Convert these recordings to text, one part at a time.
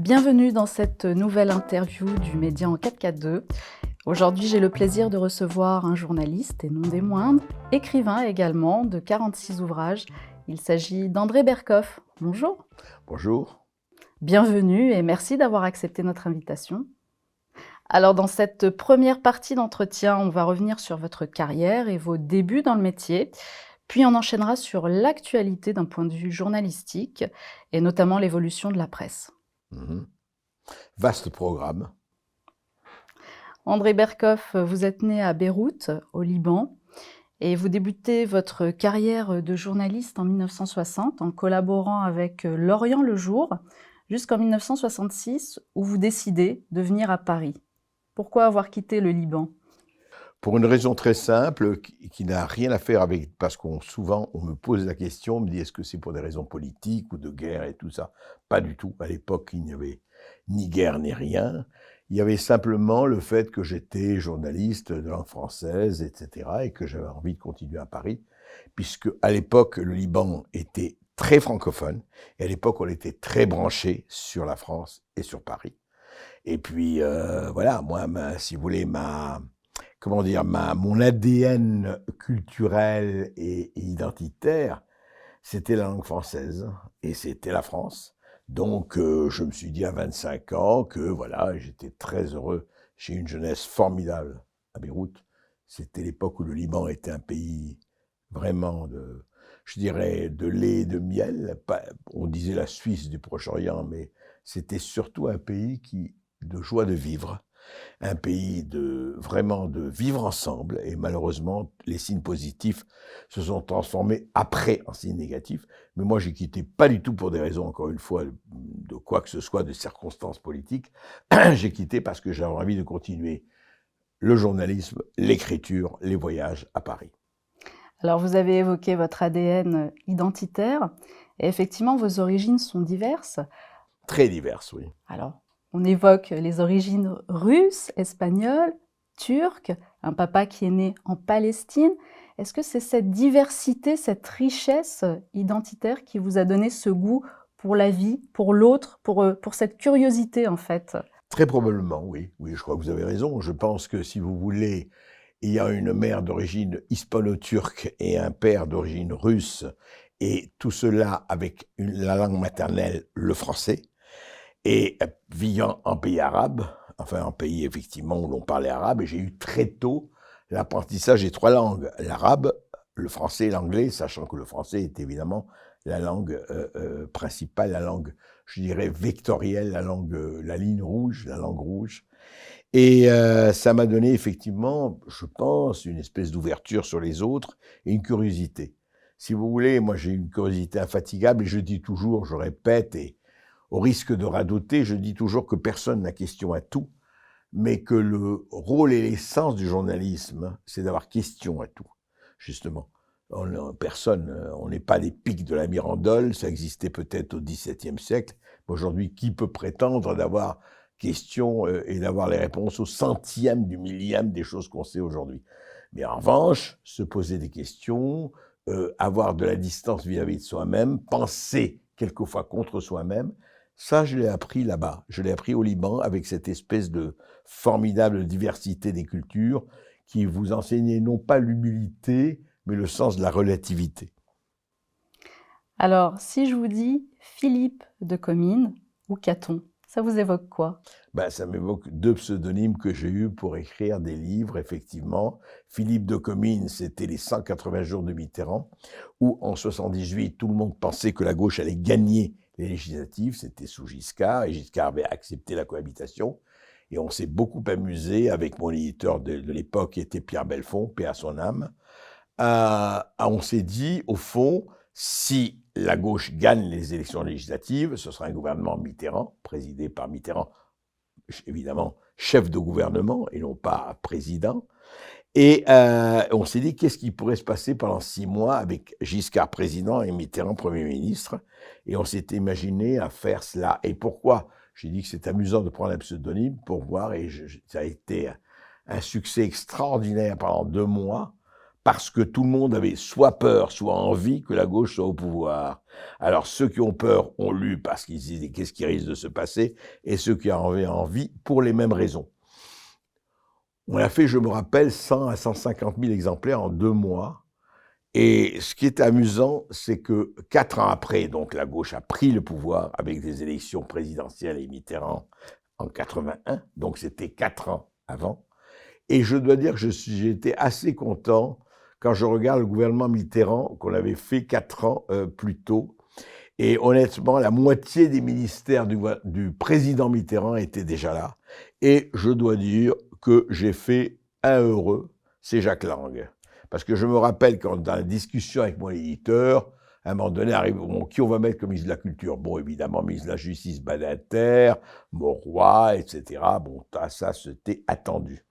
Bienvenue dans cette nouvelle interview du Média en 4K2. Aujourd'hui, j'ai le plaisir de recevoir un journaliste, et non des moindres, écrivain également, de 46 ouvrages. Il s'agit d'André Berkoff. Bonjour. Bonjour. Bienvenue et merci d'avoir accepté notre invitation. Alors, dans cette première partie d'entretien, on va revenir sur votre carrière et vos débuts dans le métier. Puis on enchaînera sur l'actualité d'un point de vue journalistique et notamment l'évolution de la presse. Vaste programme. André Berkoff, vous êtes né à Beyrouth, au Liban, et vous débutez votre carrière de journaliste en 1960 en collaborant avec L'Orient le Jour jusqu'en 1966 où vous décidez de venir à Paris. Pourquoi avoir quitté le Liban ? Pour une raison très simple qui n'a rien à faire avec, parce qu'on souvent on me pose la question, on me dit est-ce que c'est pour des raisons politiques ou de guerre et tout ça. Pas du tout. À l'époque, il n'y avait ni guerre ni rien. Il y avait simplement le fait que j'étais journaliste de langue française, etc., et que j'avais envie de continuer à Paris, puisque à l'époque, le Liban était très francophone, et à l'époque, on était très branché sur la France et sur Paris. Et puis, voilà, moi, si vous voulez, mon ADN culturel et identitaire, c'était la langue française, et c'était la France. Donc, je me suis dit à 25 ans que voilà, j'étais très heureux. J'ai eu une jeunesse formidable à Beyrouth. C'était l'époque où le Liban était un pays vraiment je dirais, de lait et de miel. On disait la Suisse du Proche-Orient, mais c'était surtout un pays de joie de vivre. Un pays vraiment de vivre ensemble, et malheureusement, les signes positifs se sont transformés après en signes négatifs. Mais moi, j'ai quitté pas du tout pour des raisons, encore une fois, de quoi que ce soit, de circonstances politiques. J'ai quitté parce que j'avais envie de continuer le journalisme, l'écriture, les voyages à Paris. Alors, vous avez évoqué votre ADN identitaire, et effectivement, vos origines sont diverses. Très diverses, oui. Alors, on évoque les origines russes, espagnoles, turques, un papa qui est né en Palestine. Est-ce que c'est cette diversité, cette richesse identitaire qui vous a donné ce goût pour la vie, pour l'autre, pour cette curiosité en fait ? Très probablement, oui. Oui, je crois que vous avez raison. Je pense que si vous voulez, il y a une mère d'origine hispano-turque et un père d'origine russe, et tout cela avec la langue maternelle, le français. Et vivant en pays arabe, enfin en pays effectivement où l'on parlait arabe, et j'ai eu très tôt l'apprentissage des trois langues, l'arabe, le français et l'anglais, sachant que le français est évidemment la langue principale, la langue, je dirais, vectorielle, la ligne rouge, la langue rouge. Et ça m'a donné effectivement, je pense, une espèce d'ouverture sur les autres et une curiosité. Si vous voulez, moi j'ai une curiosité infatigable, et je dis toujours, je répète, et au risque de radoter, je dis toujours que personne n'a question à tout, mais que le rôle et l'essence du journalisme, c'est d'avoir question à tout, justement. On n'est pas les pics de la Mirandole, ça existait peut-être au XVIIe siècle, mais aujourd'hui, qui peut prétendre d'avoir question et d'avoir les réponses au centième du millième des choses qu'on sait aujourd'hui? Mais en revanche, se poser des questions, avoir de la distance vis-à-vis de soi-même, penser quelquefois contre soi-même, ça, je l'ai appris là-bas. Je l'ai appris au Liban avec cette espèce de formidable diversité des cultures qui vous enseignait non pas l'humilité, mais le sens de la relativité. Alors, si je vous dis Philippe de Comines ou Caton, ça vous évoque quoi ? Ça m'évoque deux pseudonymes que j'ai eus pour écrire des livres, effectivement. Philippe de Comines, c'était les 180 jours de Mitterrand, où en 78, tout le monde pensait que la gauche allait gagner les législatives, c'était sous Giscard, et Giscard avait accepté la cohabitation. Et on s'est beaucoup amusé avec mon éditeur de l'époque, qui était Pierre Belfond, paix à son âme. On s'est dit, au fond, si la gauche gagne les élections législatives, ce sera un gouvernement Mitterrand, présidé par Mitterrand, évidemment chef de gouvernement et non pas président. Et on s'est dit, qu'est-ce qui pourrait se passer pendant 6 mois avec Giscard président et Mitterrand Premier ministre? Et on s'est imaginé à faire cela. Et pourquoi? J'ai dit que c'est amusant de prendre un pseudonyme pour voir, et ça a été un succès extraordinaire pendant 2 mois, parce que tout le monde avait soit peur, soit envie que la gauche soit au pouvoir. Alors ceux qui ont peur ont lu parce qu'ils se disaient qu'est-ce qui risque de se passer, et ceux qui avaient envie pour les mêmes raisons. On a fait, je me rappelle, 100 à 150 000 exemplaires en 2 mois. Et ce qui est amusant, c'est que 4 ans après, donc la gauche a pris le pouvoir avec des élections présidentielles et Mitterrand en 81, donc c'était 4 ans avant. Et je dois dire que j'ai été assez content quand je regarde le gouvernement Mitterrand qu'on avait fait 4 ans plus tôt. Et honnêtement, la moitié des ministères du président Mitterrand étaient déjà là. Et je dois dire que j'ai fait un heureux, c'est Jacques Lang. Parce que je me rappelle quand dans la discussion avec mon éditeur, à un moment donné, arrive, bon, qui on va mettre comme ministre de la Culture? Bon, évidemment, ministre de la Justice, Badinter, Mauroy, etc. Bon, ça, c'était attendu.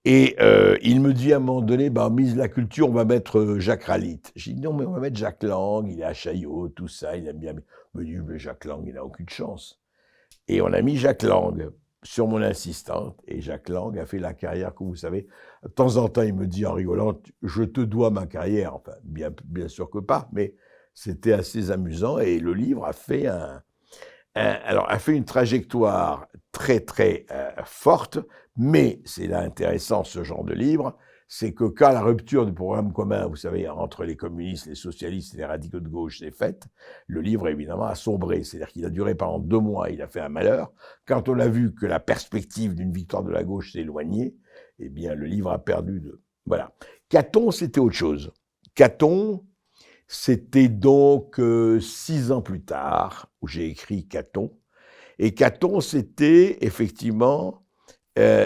Et il me dit à un moment donné, ministre de la Culture, on va mettre Jacques Ralite. J'ai dit non, mais on va mettre Jacques Lang, il est à Chaillot, tout ça, il aime bien. Il me dit, mais Jacques Lang, il n'a aucune chance. Et on a mis Jacques Lang sur mon insistante, et Jacques Lang a fait la carrière que vous savez. De temps en temps, il me dit en rigolant, je te dois ma carrière. Enfin, bien sûr que pas, mais c'était assez amusant, et le livre a fait a fait une trajectoire très, très forte, mais c'est là intéressant, ce genre de livre, c'est que quand la rupture du programme commun, vous savez, entre les communistes, les socialistes et les radicaux de gauche s'est faite, le livre, évidemment, a sombré. C'est-à-dire qu'il a duré pendant 2 mois, il a fait un malheur. Quand on a vu que la perspective d'une victoire de la gauche s'éloignait, eh bien, le livre a perdu de... Voilà. Caton, c'était autre chose. Caton, c'était donc 6 ans plus tard, où j'ai écrit Caton. Et Caton, c'était effectivement...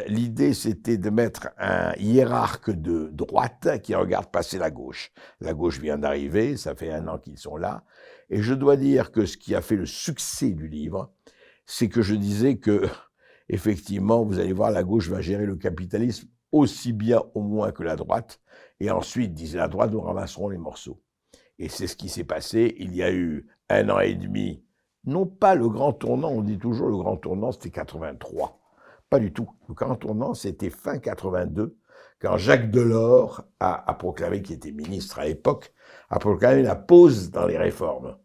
l'idée, c'était de mettre un hiérarque de droite qui regarde passer la gauche. La gauche vient d'arriver, ça fait 1 an qu'ils sont là. Et je dois dire que ce qui a fait le succès du livre, c'est que je disais que, effectivement, vous allez voir, la gauche va gérer le capitalisme aussi bien au moins que la droite. Et ensuite, disait la droite, nous ramasserons les morceaux. Et c'est ce qui s'est passé. Il y a eu 1 an et demi, non pas le grand tournant, on dit toujours le grand tournant, c'était 83. Pas du tout. Le grand tournant, c'était fin 82, quand Jacques Delors a proclamé, qui était ministre à l'époque, a proclamé la pause dans les réformes.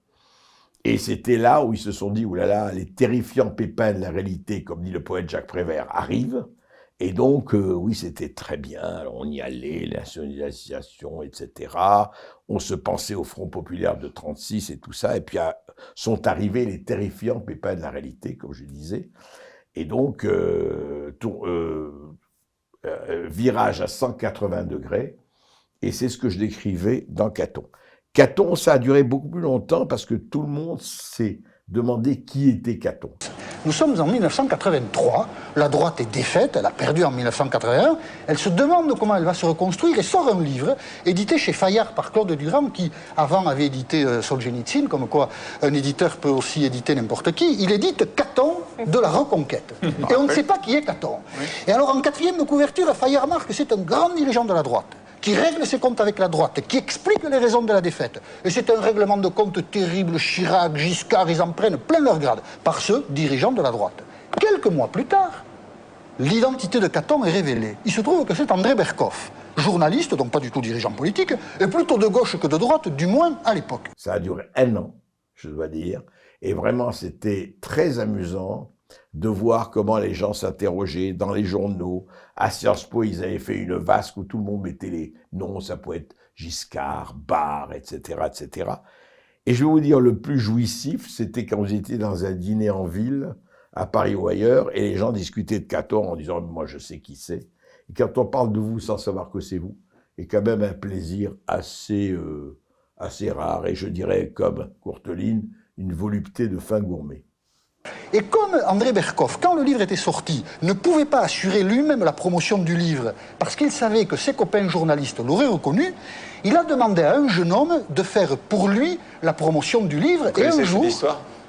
Et c'était là où ils se sont dit, oulala, les terrifiants pépins de la réalité, comme dit le poète Jacques Prévert, arrivent. Et donc, oui, c'était très bien. Alors, on y allait, nationalisation, etc. On se pensait au Front populaire de 36 et tout ça. Et puis, sont arrivés les terrifiants pépins de la réalité, comme je disais. Et donc, virage à 180 degrés, et c'est ce que je décrivais dans Caton. Caton, ça a duré beaucoup plus longtemps parce que tout le monde s'est demandé qui était Caton. Nous sommes en 1983, la droite est défaite, elle a perdu en 1981, elle se demande comment elle va se reconstruire et sort un livre édité chez Fayard par Claude Durand qui avant avait édité Solzhenitsyn, comme quoi un éditeur peut aussi éditer n'importe qui. Il édite Caton de la Reconquête. Et on ne sait pas qui est Caton. Et alors en 4e couverture, Fayard marque que c'est un grand dirigeant de la droite qui règle ses comptes avec la droite, qui explique les raisons de la défaite. Et c'est un règlement de compte terrible. Chirac, Giscard, ils en prennent plein leur grade, par ceux dirigeants de la droite. Quelques mois plus tard, l'identité de Caton est révélée. Il se trouve que c'est André Berkoff, journaliste, donc pas du tout dirigeant politique, et plutôt de gauche que de droite, du moins à l'époque. Ça a duré 1 an, je dois dire, et vraiment c'était très amusant de voir comment les gens s'interrogeaient dans les journaux. À Sciences Po, ils avaient fait une vasque où tout le monde mettait les noms, ça pouvait être Giscard, Barre, etc., etc. Et je vais vous dire, le plus jouissif, c'était quand j'étais dans un dîner en ville, à Paris ou ailleurs, et les gens discutaient de Caton en disant « moi je sais qui c'est ». Et quand on parle de vous sans savoir que c'est vous, c'est quand même un plaisir assez rare, et je dirais, comme Courteline, une volupté de fin gourmet. Et comme André Berkoff, quand le livre était sorti, ne pouvait pas assurer lui-même la promotion du livre, parce qu'il savait que ses copains journalistes l'auraient reconnu, il a demandé à un jeune homme de faire pour lui la promotion du livre. Et un jour,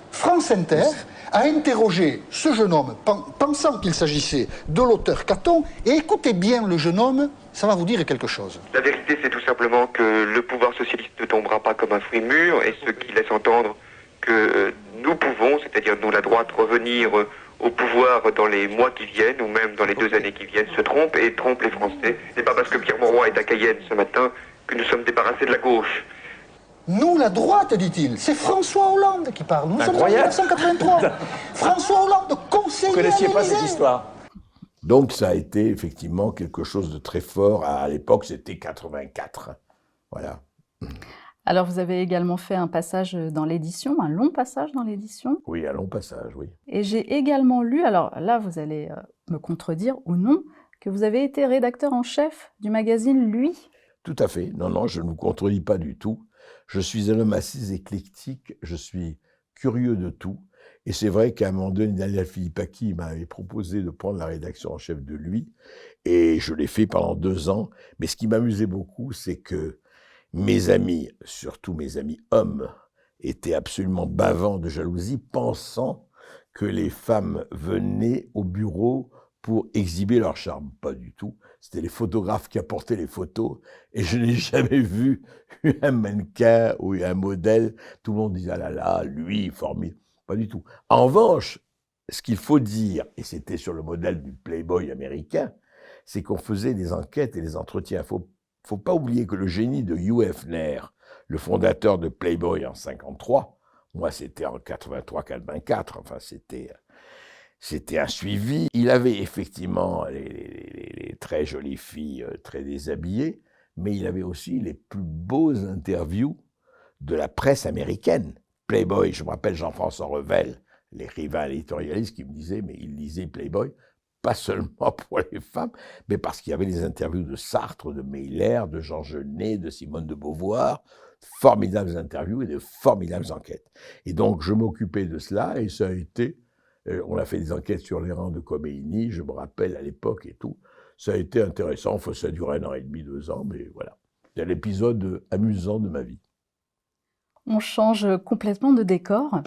France Inter a interrogé ce jeune homme, pensant qu'il s'agissait de l'auteur Caton, et écoutez bien le jeune homme, ça va vous dire quelque chose. La vérité, c'est tout simplement que le pouvoir socialiste ne tombera pas comme un fruit mûr, et ce qui laisse entendre que nous pouvons, c'est-à-dire nous la droite, revenir au pouvoir dans les mois qui viennent, ou même dans les 2 années qui viennent, se trompe et trompe les Français. Ce n'est pas parce que Pierre Mauroy est à Cayenne ce matin que nous sommes débarrassés de la gauche. Nous, la droite, dit-il, c'est François Hollande qui parle. Nous sommes en Incroyable. 1983. François Hollande, conseiller Vous ne connaissiez à pas cette l'Élysée. histoire? Donc ça a été effectivement quelque chose de très fort. À l'époque, c'était 84. Voilà. Alors, vous avez également fait un passage dans l'édition, un long passage dans l'édition. Oui, un long passage, oui. Et j'ai également lu, alors là, vous allez me contredire ou non, que vous avez été rédacteur en chef du magazine Lui. Tout à fait. Non, non, je ne vous contredis pas du tout. Je suis un homme assez éclectique, je suis curieux de tout. Et c'est vrai qu'à un moment donné, Daniel Philippaki m'avait proposé de prendre la rédaction en chef de Lui. Et je l'ai fait pendant 2 ans. Mais ce qui m'amusait beaucoup, c'est que mes amis, surtout mes amis hommes, étaient absolument bavants de jalousie, pensant que les femmes venaient au bureau pour exhiber leur charme. Pas du tout. C'était les photographes qui apportaient les photos. Et je n'ai jamais vu un mannequin ou un modèle. Tout le monde disait, ah là là, lui, formidable. Pas du tout. En revanche, ce qu'il faut dire, et c'était sur le modèle du Playboy américain, c'est qu'on faisait des enquêtes et des entretiens. Faut pas oublier que le génie de Hugh Hefner, le fondateur de Playboy en 53, moi c'était en 83-84, enfin c'était un suivi. Il avait effectivement les très jolies filles très déshabillées, mais il avait aussi les plus beaux interviews de la presse américaine. Playboy, je me rappelle Jean-François Revel, l'écrivain éditorialiste qui me disait, mais il lisait Playboy, pas seulement pour les femmes, mais parce qu'il y avait les interviews de Sartre, de Meiller, de Jean Genet, de Simone de Beauvoir, formidables interviews et de formidables enquêtes. Et donc, je m'occupais de cela, et ça a été, on a fait des enquêtes sur les rangs de Khomeini, je me rappelle à l'époque et tout, ça a été intéressant, enfin, ça a duré 1 an et demi, 2 ans, mais voilà. C'est l'épisode amusant de ma vie. On change complètement de décor.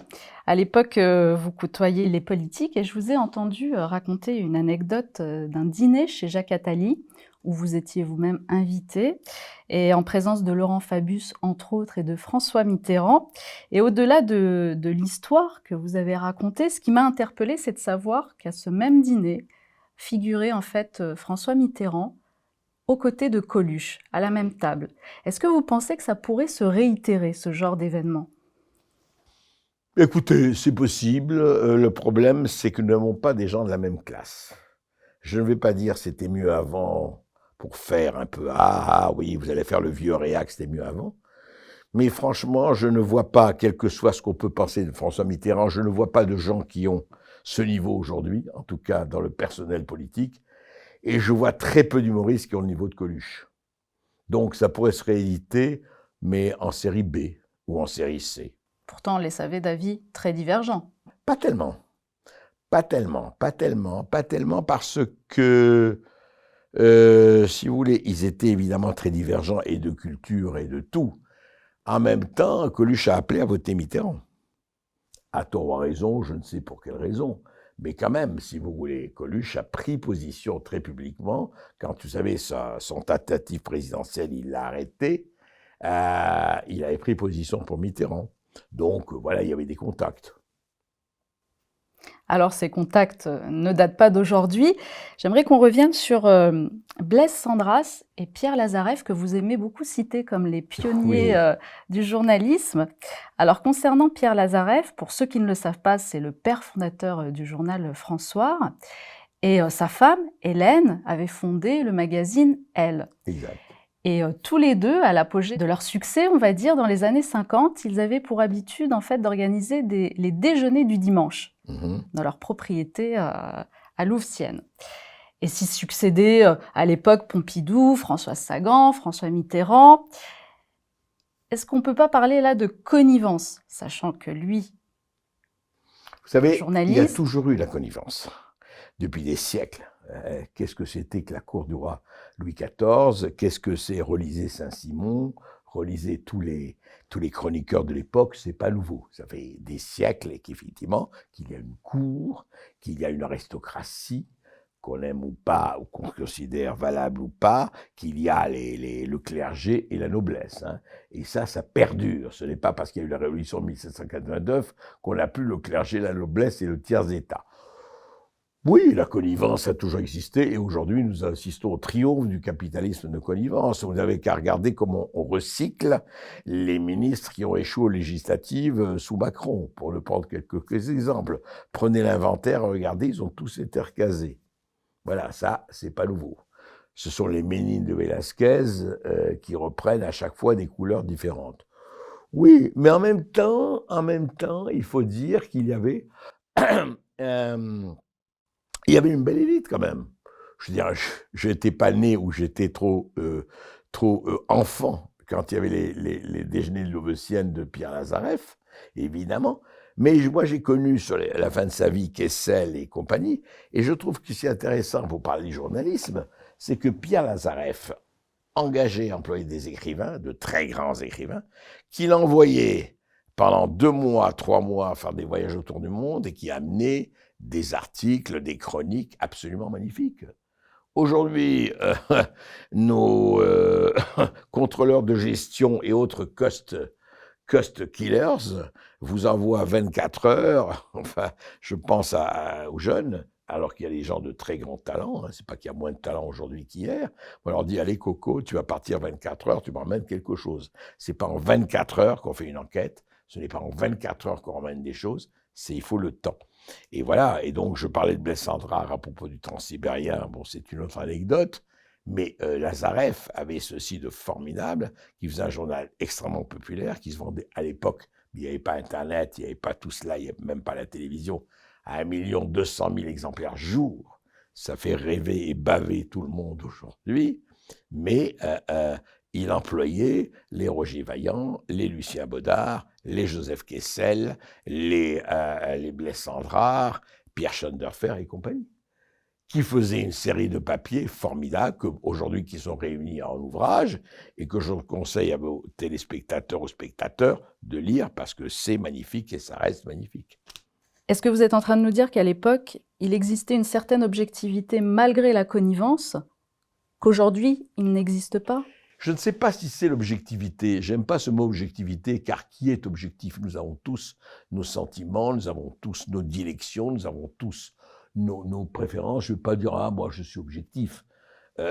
À l'époque, vous côtoyez les politiques et je vous ai entendu raconter une anecdote d'un dîner chez Jacques Attali, où vous étiez vous-même invité, et en présence de Laurent Fabius, entre autres, et de François Mitterrand. Et au-delà de l'histoire que vous avez racontée, ce qui m'a interpellée, c'est de savoir qu'à ce même dîner figurait en fait François Mitterrand, aux côtés de Coluche, à la même table. Est-ce que vous pensez que ça pourrait se réitérer, ce genre d'événement? Écoutez, c'est possible. Le problème, c'est que nous n'avons pas des gens de la même classe. Je ne vais pas dire c'était mieux avant pour faire un peu « Ah, oui, vous allez faire le vieux réac, c'était mieux avant ». Mais franchement, je ne vois pas, quel que soit ce qu'on peut penser de François Mitterrand, je ne vois pas de gens qui ont ce niveau aujourd'hui, en tout cas dans le personnel politique. Et je vois très peu d'humoristes qui ont le niveau de Coluche. Donc ça pourrait se rééditer, mais en série B ou en série C. Pourtant, on les savait d'avis très divergents. Pas tellement. Pas tellement, pas tellement, pas tellement, parce que, si vous voulez, ils étaient évidemment très divergents et de culture et de tout. En même temps, Coluche a appelé à voter Mitterrand. À tort ou à raison, je ne sais pour quelle raison. Mais quand même, si vous voulez, Coluche a pris position très publiquement. Quand, vous savez, son tentative présidentielle, il l'a arrêté. Il avait pris position pour Mitterrand. Donc, voilà, il y avait des contacts. Alors, ces contacts ne datent pas d'aujourd'hui. J'aimerais qu'on revienne sur Blaise Cendrasse et Pierre Lazareff, que vous aimez beaucoup citer comme les pionniers du journalisme. Alors, concernant Pierre Lazareff, pour ceux qui ne le savent pas, c'est le père fondateur du journal François. Et sa femme, Hélène, avait fondé le magazine Elle. Exact. Et tous les deux, à l'apogée de leur succès, on va dire, dans les années 50, ils avaient pour habitude en fait d'organiser les déjeuners du dimanche dans leur propriété à Louveciennes. Et s'y succédaient à l'époque Pompidou, François Sagan, François Mitterrand. Est-ce qu'on ne peut pas parler là de connivence, sachant que lui, vous savez, journaliste, il y a toujours eu la connivence, depuis des siècles. Qu'est-ce que c'était que la cour du roi Louis XIV? Qu'est-ce que c'est relisez Saint-Simon? Relisez tous les chroniqueurs de l'époque, c'est pas nouveau. Ça fait des siècles qu'effectivement, qu'il y a une cour, qu'il y a une aristocratie, qu'on aime ou pas, ou qu'on considère valable ou pas, qu'il y a le clergé et la noblesse. Hein. Et ça perdure. Ce n'est pas parce qu'il y a eu la Révolution de 1789 qu'on n'a plus le clergé, la noblesse et le tiers-état. Oui, la connivence a toujours existé et aujourd'hui nous assistons au triomphe du capitalisme de connivence. Vous n'avez qu'à regarder comment on recycle les ministres qui ont échoué aux législatives sous Macron, pour ne prendre quelques exemples. Prenez l'inventaire, regardez, ils ont tous été recasés. Voilà, ça, c'est pas nouveau. Ce sont les Ménines de Velázquez qui reprennent à chaque fois des couleurs différentes. Oui, mais en même temps, il faut dire qu'il y avait il y avait une belle élite quand même. Je veux dire, je n'étais pas né ou j'étais trop enfant quand il y avait les déjeuners de Lovecienne de Pierre Lazareff, évidemment. Mais moi, j'ai connu sur la fin de sa vie Kessel et compagnie, et je trouve que c'est intéressant pour parler du journalisme, c'est que Pierre Lazareff engageait, employait des écrivains, de très grands écrivains, qu'il envoyait pendant 2 mois, 3 mois faire des voyages autour du monde et qui amenaient des articles, des chroniques absolument magnifiques. Aujourd'hui, nos contrôleurs de gestion et autres cost killers vous envoient 24 heures, enfin, je pense aux jeunes, alors qu'il y a des gens de très grand talent, hein, c'est pas qu'il y a moins de talent aujourd'hui qu'hier, on leur dit, allez Coco, tu vas partir 24 heures, tu m'emmènes quelque chose. C'est pas en 24 heures qu'on fait une enquête, ce n'est pas en 24 heures qu'on emmène des choses, il faut le temps. Et voilà, et donc je parlais de Blaise Cendrars à propos du transsibérien, bon c'est une autre anecdote, mais Lazareff avait ceci de formidable, qui faisait un journal extrêmement populaire, qui se vendait à l'époque, il n'y avait pas Internet, il n'y avait pas tout cela, il n'y avait même pas la télévision, à 1 200 000 exemplaires jour. Ça fait rêver et baver tout le monde aujourd'hui, mais il employait les Roger Vaillant, les Lucien Baudard, les Joseph Kessel, les Blaise Cendrars, Pierre Schoenderfer et compagnie, qui faisaient une série de papiers formidables, aujourd'hui qui sont réunis en ouvrage, et que je conseille à vos téléspectateurs ou spectateurs de lire, parce que c'est magnifique et ça reste magnifique. Est-ce que vous êtes en train de nous dire qu'à l'époque, il existait une certaine objectivité malgré la connivence, qu'aujourd'hui, il n'existe pas ? Je ne sais pas si c'est l'objectivité. J'aime pas ce mot objectivité, car qui est objectif? Nous avons tous nos sentiments, nous avons tous nos dilections, nous avons tous nos préférences. Je ne vais pas dire, ah, moi, je suis objectif.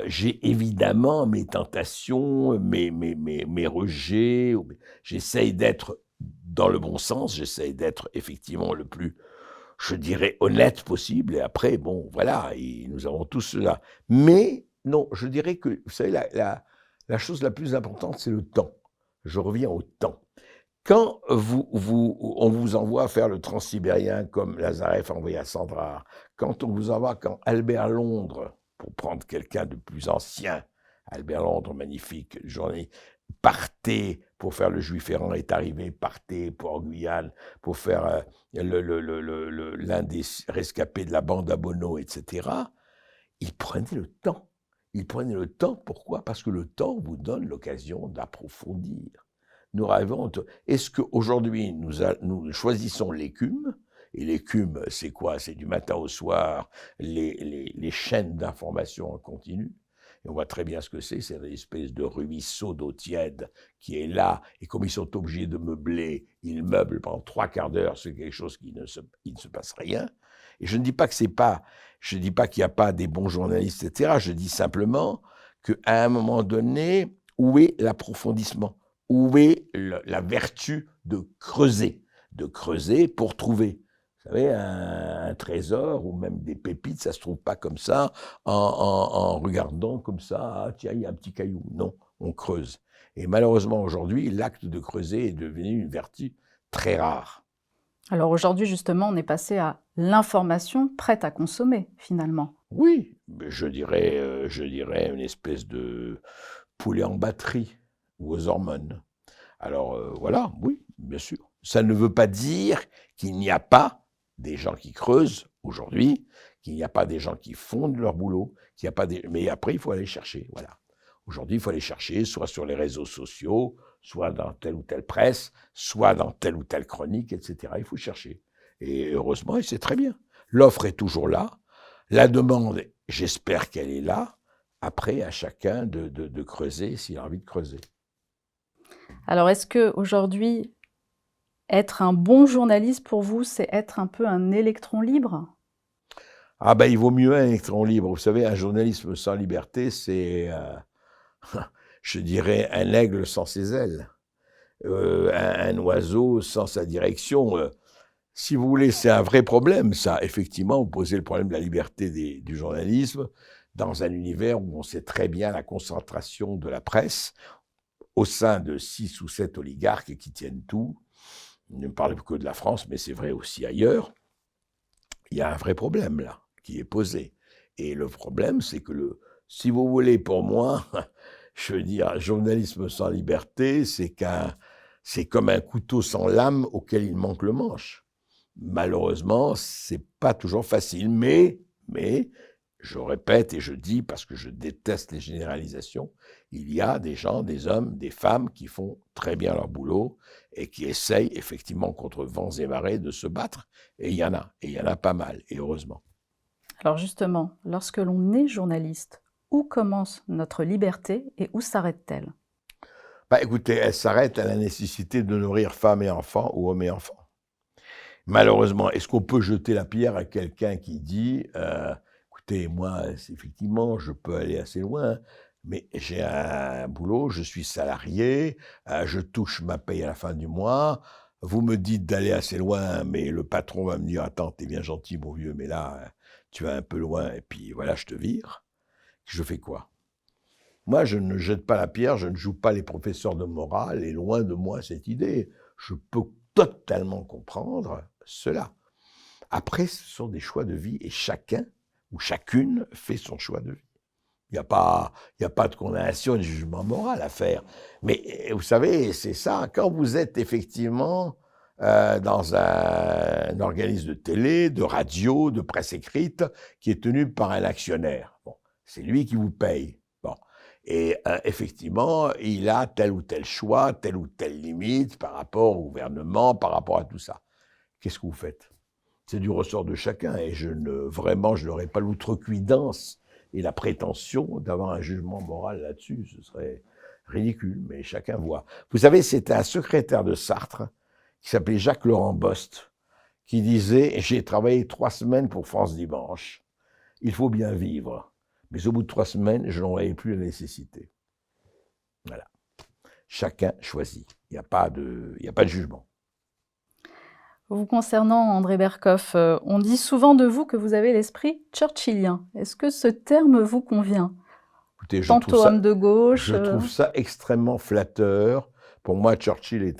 J'ai évidemment mes tentations, mes rejets. J'essaye d'être dans le bon sens, j'essaye d'être effectivement le plus, je dirais, honnête possible. Et après, bon, voilà, et nous avons tous cela. Mais non, je dirais que, vous savez, la chose la plus importante, c'est le temps. Je reviens au temps. Quand on vous envoie faire le transsibérien comme Lazareff a envoyé à Cendrars, quand on vous envoie, quand Albert Londres, pour prendre quelqu'un de plus ancien, Albert Londres, magnifique journée, partait pour faire le Juif errant, est arrivé, partait pour Guyane, pour faire l'un des rescapés de la bande à Bono, etc., il prenait le temps. Il prenait le temps, pourquoi? Parce que le temps vous donne l'occasion d'approfondir. Nous rêvons. Est-ce qu'aujourd'hui, nous choisissons l'écume? Et l'écume, c'est quoi? C'est du matin au soir, les chaînes d'information en continu. Et on voit très bien ce que c'est une espèce de ruisseau d'eau tiède qui est là. Et comme ils sont obligés de meubler, ils meublent pendant 3/4 d'heure, c'est quelque chose il ne se passe rien. Et je ne dis pas que c'est pas, je ne dis pas qu'il n'y a pas des bons journalistes, etc. Je dis simplement qu'à un moment donné, où est l'approfondissement? Où est la vertu de creuser pour trouver? Vous savez, un trésor ou même des pépites, ça ne se trouve pas comme ça, en regardant comme ça, ah, tiens, il y a un petit caillou. Non, on creuse. Et malheureusement, aujourd'hui, l'acte de creuser est devenu une vertu très rare. Alors aujourd'hui, justement, on est passé à l'information prête à consommer, finalement. Oui, je dirais une espèce de poulet en batterie ou aux hormones. Alors voilà, oui, bien sûr. Ça ne veut pas dire qu'il n'y a pas des gens qui creusent aujourd'hui, qu'il n'y a pas des gens qui font de leur boulot, qu'il n'y a pas des... Mais après, il faut aller chercher, voilà. Aujourd'hui, il faut aller chercher, soit sur les réseaux sociaux, soit dans telle ou telle presse, soit dans telle ou telle chronique, etc. Il faut chercher. Et heureusement, et c'est très bien. L'offre est toujours là. La demande, j'espère qu'elle est là. Après, à chacun de creuser s'il a envie de creuser. Alors, est-ce qu'aujourd'hui, être un bon journaliste pour vous, c'est être un peu un électron libre? Ah ben, il vaut mieux un électron libre. Vous savez, un journalisme sans liberté, c'est, je dirais, un aigle sans ses ailes, un oiseau sans sa direction. Si vous voulez, c'est un vrai problème, ça. Effectivement, vous posez le problème de la liberté du journalisme dans un univers où on sait très bien la concentration de la presse au sein de 6 ou 7 oligarques qui tiennent tout. Je ne parle que de la France, mais c'est vrai aussi ailleurs. Il y a un vrai problème là, qui est posé. Et le problème, c'est que, si vous voulez, pour moi, je veux dire, journalisme sans liberté, c'est comme un couteau sans lame auquel il manque le manche. Malheureusement, c'est pas toujours facile, mais, je répète et je dis, parce que je déteste les généralisations, il y a des gens, des hommes, des femmes qui font très bien leur boulot et qui essayent effectivement contre vents et marées de se battre. Et il y en a pas mal, et heureusement. Alors justement, lorsque l'on est journaliste, où commence notre liberté et où s'arrête-t-elle? Bah, écoutez, elle s'arrête à la nécessité de nourrir femmes et enfants ou hommes et enfants. Malheureusement, est-ce qu'on peut jeter la pierre à quelqu'un qui dit écoutez, moi, effectivement, je peux aller assez loin, mais j'ai un boulot, je suis salarié, je touche ma paye à la fin du mois, vous me dites d'aller assez loin, mais le patron va me dire attends, t'es bien gentil, mon vieux, mais là, tu vas un peu loin, et puis voilà, je te vire. Je fais quoi? Moi, je ne jette pas la pierre, je ne joue pas les professeurs de morale, et loin de moi cette idée. Je peux totalement comprendre cela. Après, ce sont des choix de vie, et chacun ou chacune fait son choix de vie. Il n'y a pas de condamnation et de jugement moral à faire. Mais vous savez, c'est ça, quand vous êtes effectivement dans un organisme de télé, de radio, de presse écrite, qui est tenu par un actionnaire. Bon, c'est lui qui vous paye. Bon. Et effectivement, il a tel ou tel choix, telle ou telle limite par rapport au gouvernement, par rapport à tout ça. Qu'est-ce que vous faites? C'est du ressort de chacun, et je n'aurais pas l'outrecuidance et la prétention d'avoir un jugement moral là-dessus. Ce serait ridicule, mais chacun voit. Vous savez, c'était un secrétaire de Sartre, qui s'appelait Jacques-Laurent Bost, qui disait « J'ai travaillé 3 semaines pour France Dimanche. Il faut bien vivre. Mais au bout de 3 semaines, je n'en voyais plus la nécessité. » Voilà. Chacun choisit. Il n'y a pas de jugement. Vous concernant, André Berkoff, on dit souvent de vous que vous avez l'esprit churchillien. Est-ce que ce terme vous convient? Écoutez, Tantôt homme de gauche. Je trouve ça extrêmement flatteur. Pour moi, Churchill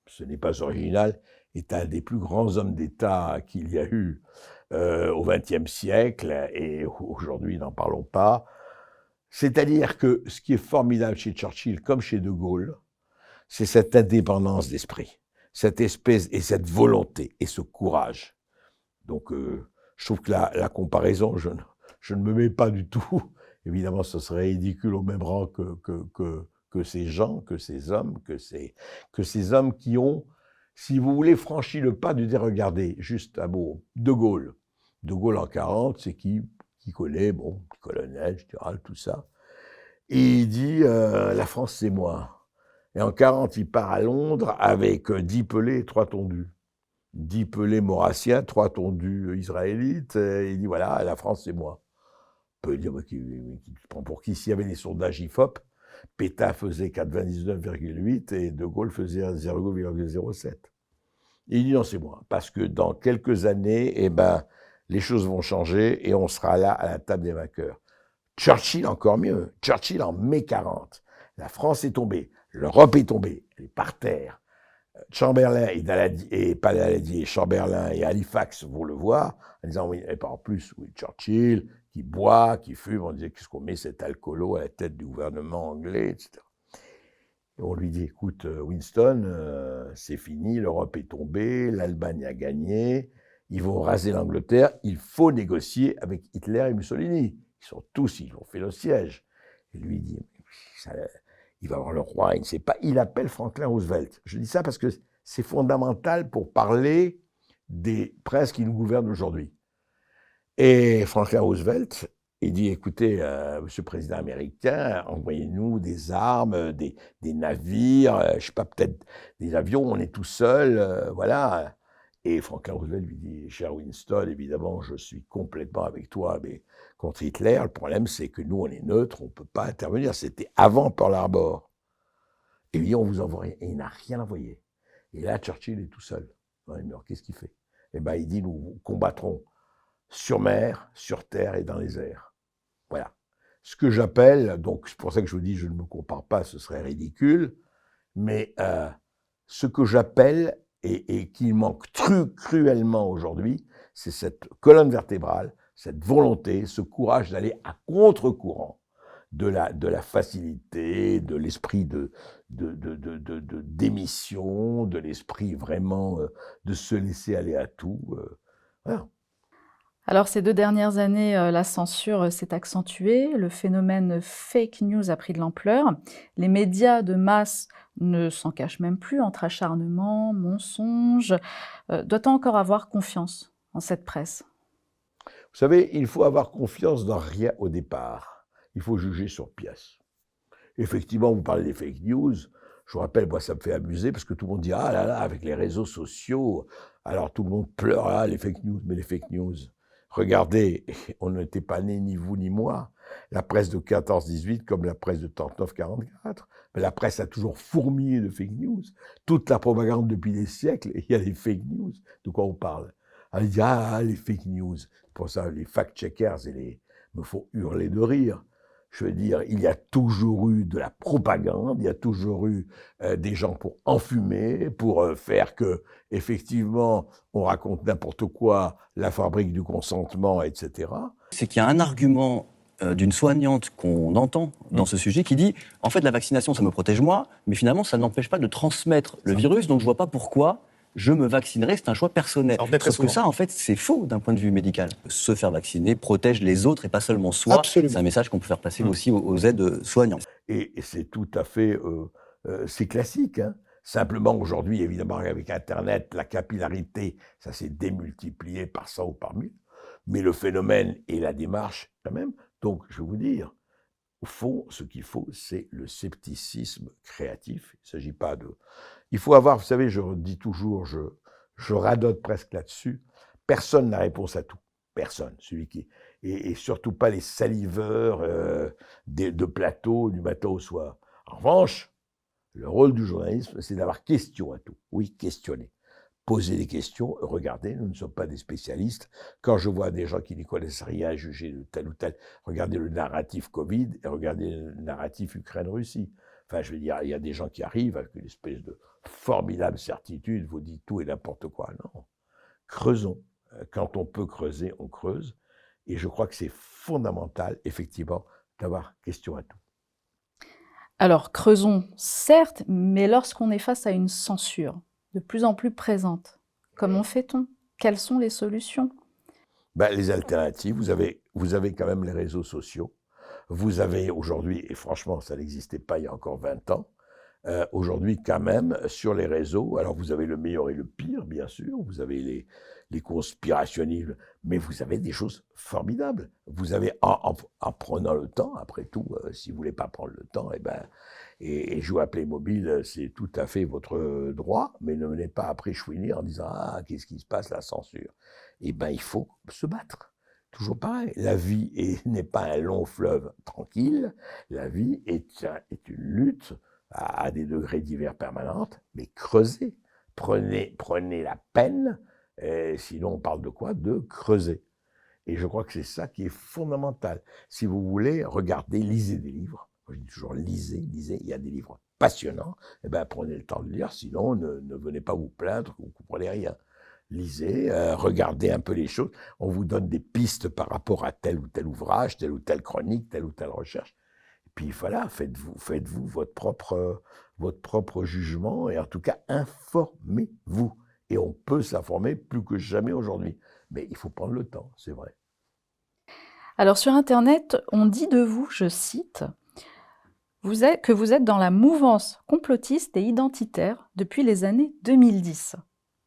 ce n'est pas original, est un des plus grands hommes d'État qu'il y a eu au XXe siècle, et aujourd'hui, n'en parlons pas. C'est-à-dire que ce qui est formidable chez Churchill, comme chez De Gaulle, c'est cette indépendance d'esprit, cette espèce et cette volonté et ce courage. Donc, je trouve que la comparaison, je ne me mets pas du tout. Évidemment, ce serait ridicule au même rang que ces gens, que ces hommes, que ces hommes qui ont, si vous voulez, franchi le pas de dire, regardez, juste un mot, De Gaulle. De Gaulle en 40, c'est qui connaît, bon, colonel, général, tout ça. Et il dit, la France, c'est moi. Et en 40, il part à Londres avec 10 pelés et 3 tondus. 10 pelés maurassiens, 3 tondus israélites. Et il dit, voilà, la France, c'est moi. On peut dire, qui prend pour qui? S'il y avait des sondages IFOP, Pétain faisait 99,8 et De Gaulle faisait 0,07. Et il dit, non, c'est moi. Parce que dans quelques années, les choses vont changer et on sera là à la table des vainqueurs. Churchill, encore mieux. Churchill, en mai 40. La France est tombée. L'Europe est tombée. Elle est par terre. Chamberlain et Chamberlain et Halifax vont le voir en disant, oui, et pas en plus, oui, Churchill, qui boit, qui fume, on disait, qu'est-ce qu'on met cet alcoolo à la tête du gouvernement anglais, etc. Et on lui dit, écoute, Winston, c'est fini, l'Europe est tombée, l'Allemagne a gagné, ils vont raser l'Angleterre, il faut négocier avec Hitler et Mussolini. Ils ont fait le siège. Et lui dit, il va voir le roi, il ne sait pas, il appelle Franklin Roosevelt. Je dis ça parce que c'est fondamental pour parler des princes qui nous gouvernent aujourd'hui. Et Franklin Roosevelt, il dit, écoutez, monsieur le président américain, envoyez-nous des armes, des navires, je ne sais pas, peut-être des avions, on est tout seul, voilà. Et Franklin Roosevelt lui dit, cher Winston, évidemment, je suis complètement avec toi, mais contre Hitler, le problème, c'est que nous, on est neutre, on ne peut pas intervenir. C'était avant Pearl Harbor. Et lui dit, on vous envoie rien. Et il n'a rien envoyé. Et là, Churchill est tout seul. Il meurt. Qu'est-ce qu'il fait? Eh bien, il dit, nous combattrons sur mer, sur terre et dans les airs. Voilà. Ce que j'appelle, donc c'est pour ça que je vous dis, je ne me compare pas, ce serait ridicule, mais ce que j'appelle, et qui manque cruellement aujourd'hui, c'est cette colonne vertébrale, cette volonté, ce courage d'aller à contre-courant de la facilité, de l'esprit d'émission, de l'esprit vraiment de se laisser aller à tout. Voilà. Alors, ces 2 dernières années, la censure s'est accentuée, le phénomène fake news a pris de l'ampleur. Les médias de masse ne s'en cachent même plus entre acharnement, mensonges. Doit-on encore avoir confiance en cette presse? Vous savez, il faut avoir confiance dans rien au départ. Il faut juger sur pièce. Effectivement, vous parlez des fake news. Je vous rappelle, moi, ça me fait amuser parce que tout le monde dit « Ah là là, avec les réseaux sociaux, alors tout le monde pleure, ah, les fake news, mais les fake news. » Regardez, on n'était pas nés, ni vous ni moi, la presse de 14-18 comme la presse de 39-44. Mais la presse a toujours fourmillé de fake news. Toute la propagande depuis des siècles, il y a des fake news. De quoi on parle? Elle dit, ah, les fake news. Pour ça, les fact-checkers, me font hurler de rire. Je veux dire, il y a toujours eu de la propagande, il y a toujours eu des gens pour enfumer, pour faire que, effectivement, on raconte n'importe quoi, la fabrique du consentement, etc. C'est qu'il y a un argument d'une soignante qu'on entend dans ce sujet qui dit « En fait, la vaccination, ça me protège moi, mais finalement, ça n'empêche pas de transmettre le virus, donc je ne vois pas pourquoi je me vaccinerai, c'est un choix personnel. » Sauf que ça, en fait, c'est faux d'un point de vue médical. Se faire vacciner protège les autres et pas seulement soi. C'est un message qu'on peut faire passer aussi aux aides soignants. Et c'est tout à fait... c'est classique, hein. Simplement, aujourd'hui, évidemment, avec Internet, la capillarité, ça s'est démultiplié par 100 ou par 1000. Mais le phénomène et la démarche, quand même. Donc, je vais vous dire, au fond, ce qu'il faut, c'est le scepticisme créatif. Il ne s'agit pas de... Il faut avoir, vous savez, je dis toujours, je radote presque là-dessus, personne n'a réponse à tout. Personne. Celui qui... Et surtout pas les saliveurs de plateau du matin au soir. En revanche, le rôle du journalisme, c'est d'avoir question à tout. Oui, questionner. Poser des questions, regardez, nous ne sommes pas des spécialistes. Quand je vois des gens qui n'y connaissent rien à juger de tel ou tel, regardez le narratif Covid et regardez le narratif Ukraine-Russie. Enfin, je veux dire, il y a des gens qui arrivent avec une espèce de formidable certitude, vous dites tout et n'importe quoi. Non. Creusons. Quand on peut creuser, on creuse. Et je crois que c'est fondamental, effectivement, d'avoir question à tout. Alors, creusons, certes, mais lorsqu'on est face à une censure de plus en plus présente, comment fait-on? Quelles sont les solutions? Les alternatives, vous avez quand même les réseaux sociaux. Vous avez aujourd'hui, et franchement, ça n'existait pas il y a encore 20 ans, aujourd'hui quand même, sur les réseaux, alors vous avez le meilleur et le pire, bien sûr, vous avez les conspirationnistes, mais vous avez des choses formidables. Vous avez, en prenant le temps, après tout, si vous ne voulez pas prendre le temps, et jouer à Playmobil, c'est tout à fait votre droit, mais ne venez pas après chouiner en disant « Ah, qu'est-ce qui se passe, la censure ?» il faut se battre. Toujours pareil, la vie n'est pas un long fleuve tranquille, la vie est une lutte à des degrés divers permanentes, mais creusez, prenez la peine, sinon on parle de quoi? De creuser. Et je crois que c'est ça qui est fondamental. Si vous voulez, regardez, lisez des livres. Moi, je dis toujours lisez, il y a des livres passionnants, prenez le temps de lire, sinon ne venez pas vous plaindre que vous ne comprenez rien. Lisez, regardez un peu les choses, on vous donne des pistes par rapport à tel ou tel ouvrage, telle ou telle chronique, telle ou telle recherche. Et puis voilà, faites-vous votre propre jugement, et en tout cas, informez-vous. Et on peut s'informer plus que jamais aujourd'hui. Mais il faut prendre le temps, c'est vrai. Alors sur Internet, on dit de vous, je cite, que vous êtes dans la mouvance complotiste et identitaire depuis les années 2010.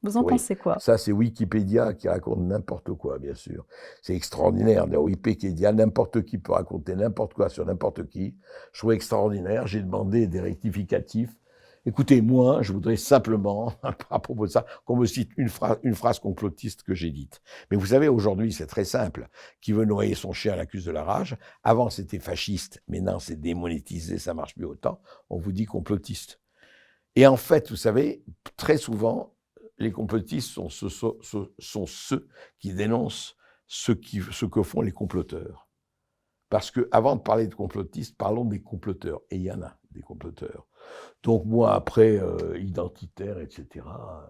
Vous en pensez quoi? Ça, c'est Wikipédia qui raconte n'importe quoi, bien sûr. C'est extraordinaire. Dans Wikipédia, n'importe qui peut raconter n'importe quoi sur n'importe qui. Je trouve extraordinaire. J'ai demandé des rectificatifs Écoutez, moi, je voudrais simplement, à propos de ça, qu'on me cite une phrase complotiste que j'ai dite. Mais vous savez, aujourd'hui, c'est très simple. Qui veut noyer son chien l'accuse de la rage. Avant, c'était fasciste, maintenant, c'est démonétisé, ça marche plus autant. On vous dit complotiste. Et en fait, vous savez, très souvent, les complotistes sont ceux qui dénoncent ce que font les comploteurs. Parce que, avant de parler de complotistes, parlons des comploteurs. Et il y en a des comploteurs. Donc moi, après, identitaire, etc.,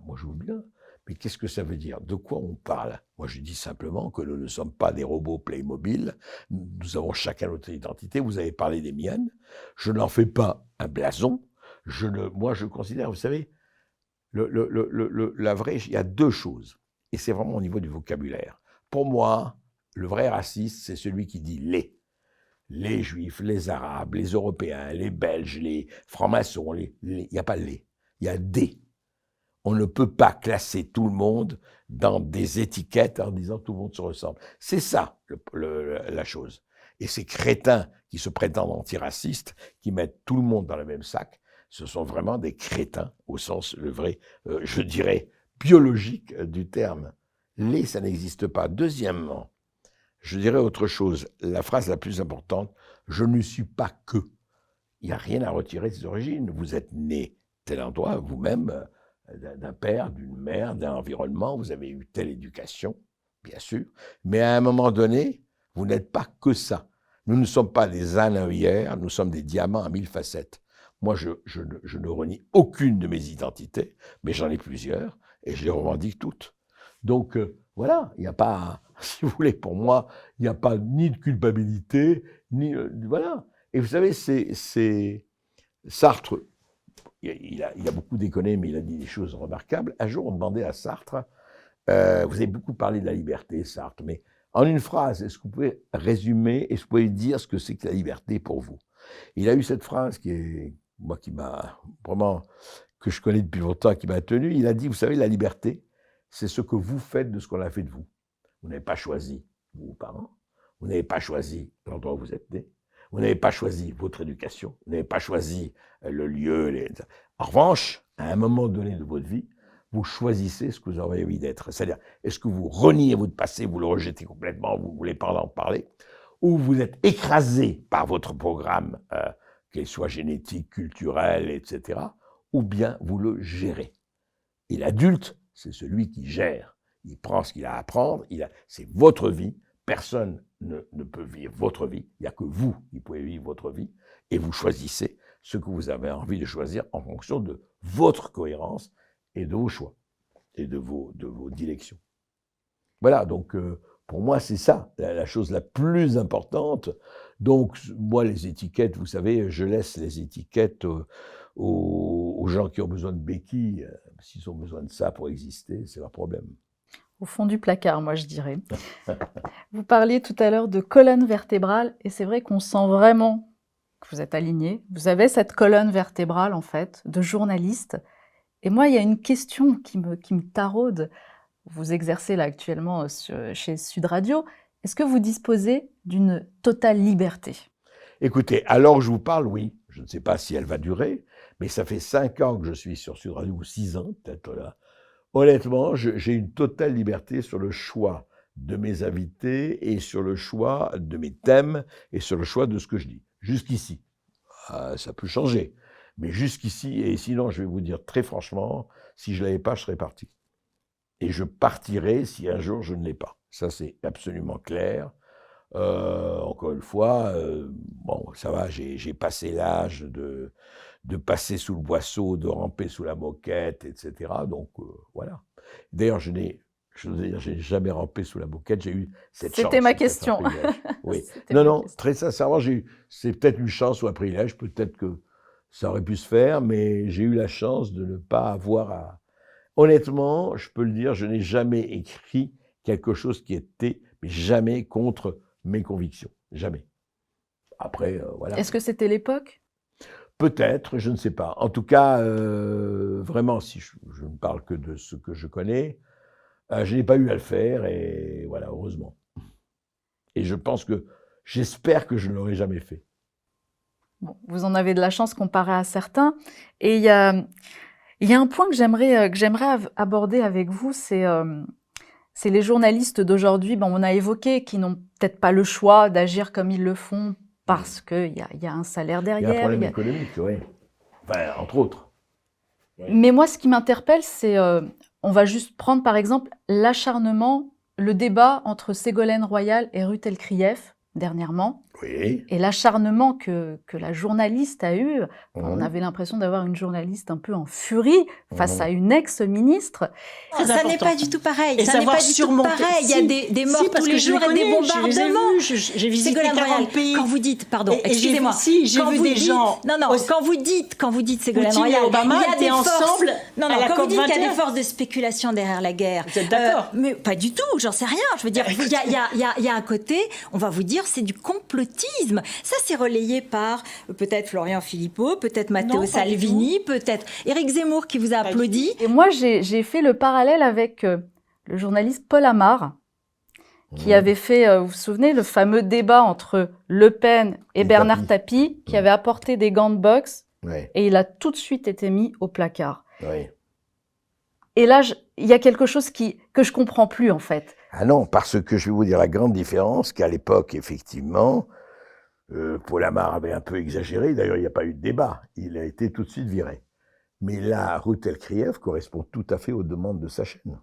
moi je veux bien. Mais qu'est-ce que ça veut dire? De quoi on parle? Moi je dis simplement que nous ne sommes pas des robots Playmobil. Nous avons chacun notre identité. Vous avez parlé des miennes. Je n'en fais pas un blason. Moi je considère, vous savez, la vraie, il y a deux choses. Et c'est vraiment au niveau du vocabulaire. Pour moi, le vrai raciste, c'est celui qui dit les Juifs, les Arabes, les Européens, les Belges, les francs-maçons, il n'y a pas les, il y a des. On ne peut pas classer tout le monde dans des étiquettes en disant tout le monde se ressemble. C'est ça la chose. Et ces crétins qui se prétendent antiracistes, qui mettent tout le monde dans le même sac, ce sont vraiment des crétins au sens, le vrai, je dirais, biologique du terme. Ça n'existe pas. Deuxièmement, je dirais autre chose, la phrase la plus importante, je ne suis pas que. Il n'y a rien à retirer de ses origines. Vous êtes né tel endroit, vous-même, d'un père, d'une mère, d'un environnement, vous avez eu telle éducation, bien sûr, mais à un moment donné, vous n'êtes pas que ça. Nous ne sommes pas des ânes à œillères, nous sommes des diamants à 1000 facettes. Moi, je ne renie aucune de mes identités, mais j'en ai plusieurs, et je les revendique toutes. Donc, voilà, il n'y a pas, si vous voulez, pour moi, il n'y a pas ni de culpabilité, ni... voilà. Et vous savez, c'est Sartre, il a beaucoup déconné, mais il a dit des choses remarquables. Un jour, on demandait à Sartre, vous avez beaucoup parlé de la liberté, Sartre, mais en une phrase, est-ce que vous pouvez résumer, est-ce que vous pouvez dire ce que c'est que la liberté pour vous? Il a eu cette phrase qui m'a vraiment, que je connais depuis longtemps, qui m'a tenu. Il a dit, vous savez, la liberté, c'est ce que vous faites de ce qu'on a fait de vous. Vous n'avez pas choisi vos parents, vous n'avez pas choisi l'endroit où vous êtes né, vous n'avez pas choisi votre éducation, vous n'avez pas choisi le lieu. En revanche, à un moment donné de votre vie, vous choisissez ce que vous avez envie d'être. C'est-à-dire, est-ce que vous reniez votre passé, vous le rejetez complètement, vous ne voulez pas en parler, ou vous êtes écrasé par votre programme, qu'il soit génétique, culturel, etc., ou bien vous le gérez. Et l'adulte, c'est celui qui gère. Il prend ce qu'il a à apprendre, c'est votre vie, personne ne peut vivre votre vie, il n'y a que vous qui pouvez vivre votre vie, et vous choisissez ce que vous avez envie de choisir en fonction de votre cohérence et de vos choix, et de vos dilections. Voilà, donc pour moi c'est ça, la chose la plus importante. Donc moi les étiquettes, vous savez, je laisse les étiquettes aux gens qui ont besoin de béquilles, s'ils ont besoin de ça pour exister, c'est leur problème. Au fond du placard, moi je dirais. Vous parliez tout à l'heure de colonne vertébrale, et c'est vrai qu'on sent vraiment que vous êtes aligné. Vous avez cette colonne vertébrale, en fait, de journaliste. Et moi, il y a une question qui me taraude. Vous exercez là actuellement chez Sud Radio. Est-ce que vous disposez d'une totale liberté? Écoutez, alors je vous parle, oui. Je ne sais pas si elle va durer, mais ça fait 5 ans que je suis sur Sud Radio, ou 6 ans peut-être là. Honnêtement, j'ai une totale liberté sur le choix de mes invités et sur le choix de mes thèmes et sur le choix de ce que je dis. Jusqu'ici. Ça peut changer, mais jusqu'ici, et sinon, je vais vous dire très franchement, si je ne l'avais pas, je serais parti. Et je partirai si un jour je ne l'ai pas. Ça, c'est absolument clair. Encore une fois, bon, ça va, j'ai passé l'âge de passer sous le boisseau, de ramper sous la moquette, etc. Donc, voilà. D'ailleurs, je n'ai jamais rampé sous la moquette, j'ai eu cette chance. C'était ma question. Oui. Non, très sincèrement, c'est peut-être une chance ou un privilège, peut-être que ça aurait pu se faire, mais j'ai eu la chance de ne pas avoir à... Honnêtement, je peux le dire, je n'ai jamais écrit quelque chose qui était, mais jamais contre mes convictions. Jamais. Après, voilà. Est-ce que c'était l'époque? Peut-être, je ne sais pas. En tout cas, vraiment, si je ne parle que de ce que je connais, je n'ai pas eu à le faire, et voilà, heureusement. Et je pense que, j'espère que je ne l'aurais jamais fait. Bon, vous en avez de la chance comparé à certains. Et il y a un point que j'aimerais aborder avec vous, c'est les journalistes d'aujourd'hui. Bon, on a évoqué qui n'ont peut-être pas le choix d'agir comme ils le font parce qu'il y a un salaire Il y a un derrière. problème économique, oui. Enfin, entre autres. Mais moi, ce qui m'interpelle, c'est, on va juste prendre par exemple l'acharnement, le débat entre Ségolène Royal et Ruth Elkrief dernièrement. Oui. Et l'acharnement que la journaliste a eu, on avait l'impression d'avoir une journaliste un peu en furie face à une ex-ministre. Ça n'est pas du tout pareil. Et ça n'est pas du tout pareil. Il y a des morts tous les jours et des bombardements. J'ai visité 40 pays. Quand vous dites, pardon, Et excusez-moi. j'ai vu des gens. Non, quand vous dites Ségolène Poutine Royal, et Obama il y a des étaient forces. ensemble Non, à la quand vous dites qu'il y a COP21. des forces de spéculation derrière la guerre. Vous êtes d'accord Mais pas du tout, j'en sais rien. Je veux dire, il y a un côté, on va vous dire, c'est du complotisme. Ça, c'est relayé par peut-être Florian Philippot, peut-être Matteo Salvini, peut-être Éric Zemmour qui vous a applaudi. Et moi, j'ai fait le parallèle avec le journaliste Paul Amar, qui avait fait, vous vous souvenez, le fameux débat entre Le Pen et Bernard Tapie, qui avait apporté des gants de boxe, et il a tout de suite été mis au placard. Oui. Et là, il y a quelque chose que je comprends plus, en fait. Ah non, parce que je vais vous dire la grande différence, qu'à l'époque, effectivement, Paul Amar avait un peu exagéré. D'ailleurs, il n'y a pas eu de débat. Il a été tout de suite viré. Mais là, Ruth Elkrief correspond tout à fait aux demandes de sa chaîne.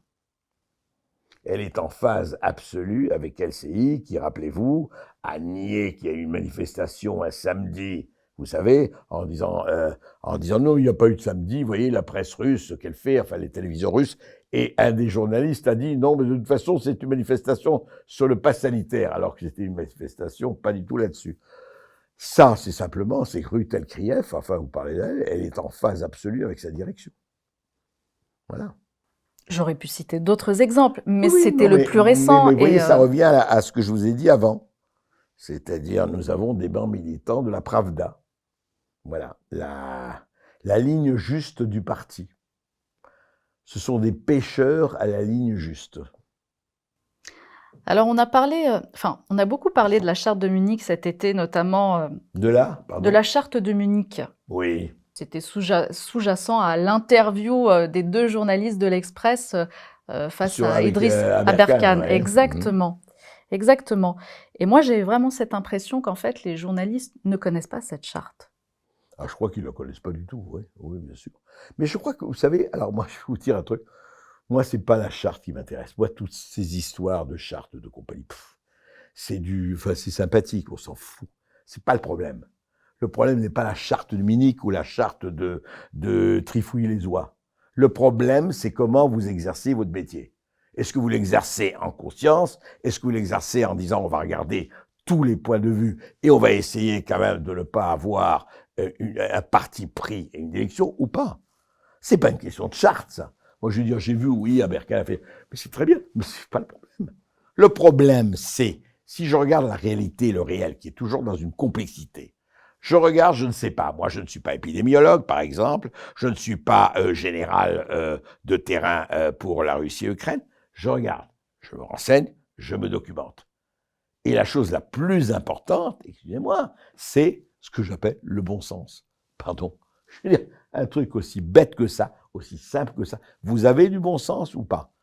Elle est en phase absolue avec LCI, qui, rappelez-vous, a nié qu'il y a eu une manifestation un samedi, vous savez, en disant non, il n'y a pas eu de samedi, vous voyez, la presse russe, ce qu'elle fait, enfin les télévisions russes, et un des journalistes a dit non, mais de toute façon, c'est une manifestation sur le pass sanitaire, alors que c'était une manifestation pas du tout là-dessus. Ça, c'est que Ruth Elkrief, enfin, vous parlez d'elle, elle est en phase absolue avec sa direction. Voilà. J'aurais pu citer d'autres exemples, mais Oui, c'était non, le plus récent. Mais vous voyez, ça revient à ce que je vous ai dit avant. C'est-à-dire, nous avons des bancs militants de la Pravda. Voilà, la ligne juste du parti. Ce sont des pêcheurs à la ligne juste. Alors, on a beaucoup parlé de la charte de Munich cet été, notamment De la charte de Munich. Oui. C'était sous-jacent à l'interview des deux journalistes de l'Express face à Idriss Aberkan. Ouais. Exactement. Exactement. Et moi, j'ai vraiment cette impression qu'en fait, les journalistes ne connaissent pas cette charte. Ah, je crois qu'ils ne la connaissent pas du tout, oui, bien sûr. Mais je crois que, vous savez, alors moi, je vais vous dire un truc. Moi, c'est pas la charte qui m'intéresse. Moi, toutes ces histoires de charte, de compagnie, c'est sympathique, on s'en fout. C'est pas le problème. Le problème n'est pas la charte de Munich ou la charte de Trifouille-les-Oies. Le problème, c'est comment vous exercez votre métier. Est-ce que vous l'exercez en conscience? Est-ce que vous l'exercez en disant on va regarder tous les points de vue et on va essayer quand même de ne pas avoir un parti pris et une élection ou pas? C'est pas une question de charte, ça. Moi, je veux dire, j'ai vu, oui, Aberkan a fait, mais c'est très bien, mais c'est pas le problème. Le problème, c'est, si je regarde la réalité, le réel, qui est toujours dans une complexité, je regarde, je ne sais pas, moi je ne suis pas épidémiologue par exemple, je ne suis pas général de terrain pour la Russie et l'Ukraine, je regarde, je me renseigne, je me documente. Et la chose la plus importante, excusez-moi, c'est ce que j'appelle le bon sens. Pardon, je veux dire, un truc aussi bête que ça, aussi simple que ça, vous avez du bon sens ou pas?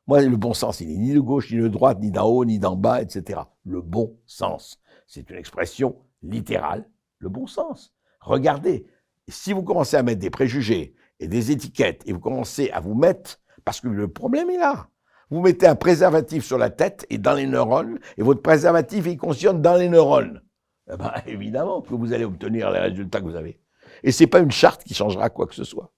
Moi, le bon sens, il n'est ni de gauche, ni de droite, ni d'en haut, ni d'en bas, etc. Le bon sens, c'est une expression littérale. Le bon sens. Regardez, si vous commencez à mettre des préjugés et des étiquettes et vous commencez à vous mettre, parce que le problème est là, vous mettez un préservatif sur la tête et dans les neurones, et votre préservatif, il fonctionne dans les neurones. Eh ben, évidemment que vous allez obtenir les résultats que vous avez. Et c'est pas une charte qui changera quoi que ce soit.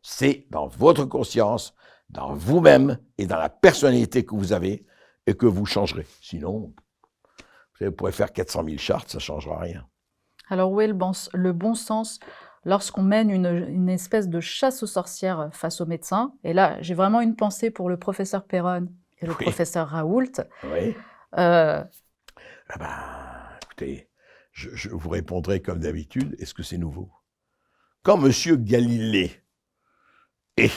C'est dans votre conscience, dans vous-même et dans la personnalité que vous avez et que vous changerez. Sinon, vous pourrez faire 400 000 chartes, ça ne changera rien. Alors, où est le bon sens lorsqu'on mène une espèce de chasse aux sorcières face aux médecins? Et là, j'ai vraiment une pensée pour le professeur Perron et le professeur Raoult. Oui. Écoutez, je vous répondrai comme d'habitude, est-ce que c'est nouveau? Quand M. Galilée, et